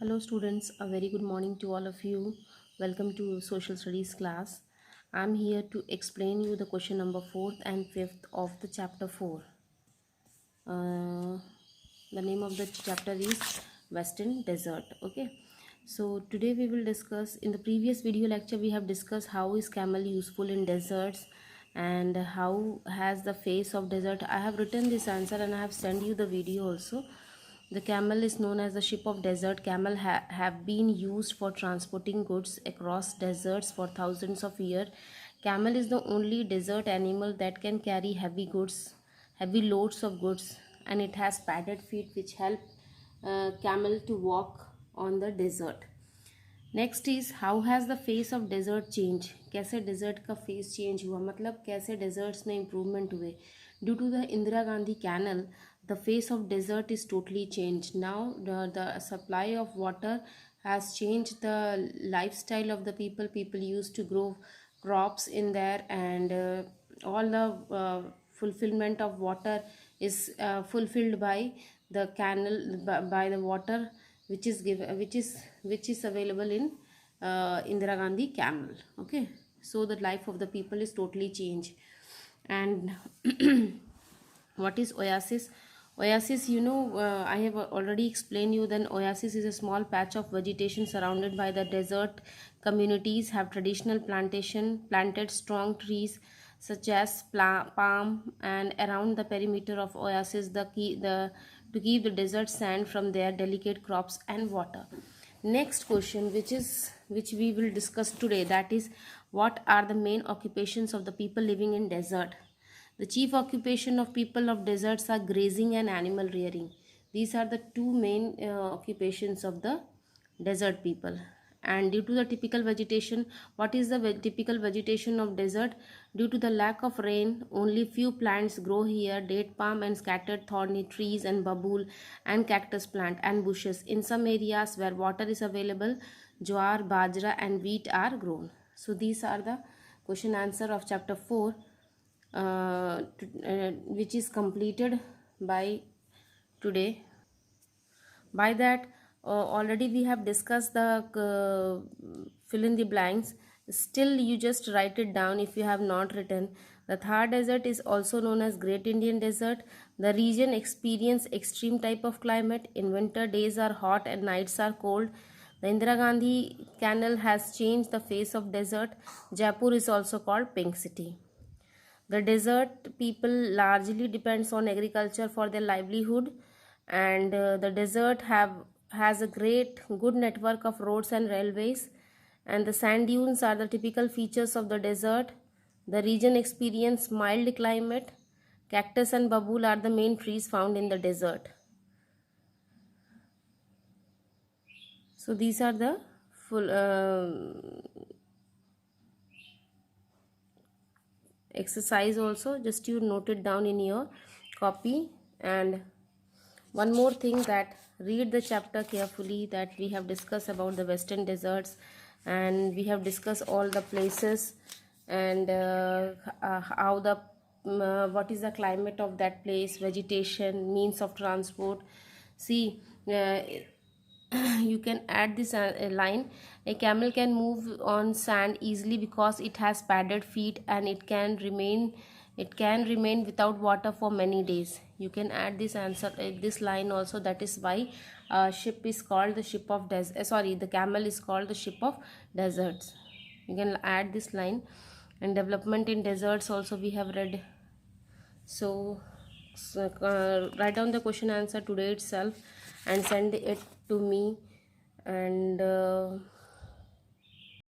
Hello students, a very good morning to all of you. Welcome to social studies class. I'm here to explain you the question number 4th and 5th of the chapter 4. Uh, the name of the chapter is Western Desert. Okay. So today we will discuss, in the previous video lecture we have discussed how is camel useful in deserts and how has the face of desert. I have written this answer and I have sent you the video also. The camel is known as the ship of desert. Camel have been used for transporting goods across deserts for thousands of years. Camel is the only desert animal that can carry heavy loads of goods, and it has padded feet which help camel to walk on the desert. Next is how has the face of desert change. कैसे desert का face change हुआ, मतलब कैसे deserts में improvement हुए. Due to the Indira Gandhi canal the face of desert is totally changed. Now the supply of water has changed the lifestyle of the people used to grow crops in there, and all the fulfillment of water is fulfilled by the canal, by the water which is given, which is available in Indira Gandhi canal. Okay, so the life of the people is totally changed. And what is oasis? Oasis, I have already explained you. Then oasis is a small patch of vegetation surrounded by the desert. Communities have traditional planted strong trees such as palm, and around the perimeter of oasis to keep the desert sand from their delicate crops and water. Next question, which we will discuss today, that is, what are the main occupations of the people living in desert? The chief occupation of people of deserts are grazing and animal rearing. These are the two main occupations of the desert people. And due to the typical vegetation, what is the typical vegetation of desert? Due to the lack of rain, only few plants grow here: date palm and scattered thorny trees and babul and cactus plant and bushes. In some areas where water is available, jowar, bajra and wheat are grown. So these are the question answer of chapter 4, which is completed by today. By that, already we have discussed the fill in the blanks. Still, you just write it down if you have not written. The Thar Desert is also known as Great Indian Desert. The region experiences extreme type of climate. In winter, days are hot and nights are cold. The Indira Gandhi Canal has changed the face of desert. Jaipur is also called Pink City. The desert people largely depends on agriculture for their livelihood, and the desert has a good network of roads and railways, and the sand dunes are the typical features of the desert. The region experience mild climate. Cactus and babul are the main trees found in the desert. So these are the full exercise also, just you note it down in your copy. And one more thing, that read the chapter carefully, that we have discussed about the western deserts, and we have discussed all the places, and how the what is the climate of that place, vegetation, means of transport. See, you can add this line: a camel can move on sand easily because it has padded feet, and it can remain without water for many days. You can add this answer, this line also. That is why ship is called the ship of the camel is called the ship of deserts. You can add this line. And development in deserts also we have read. So write down the question answer today itself and send it to me. And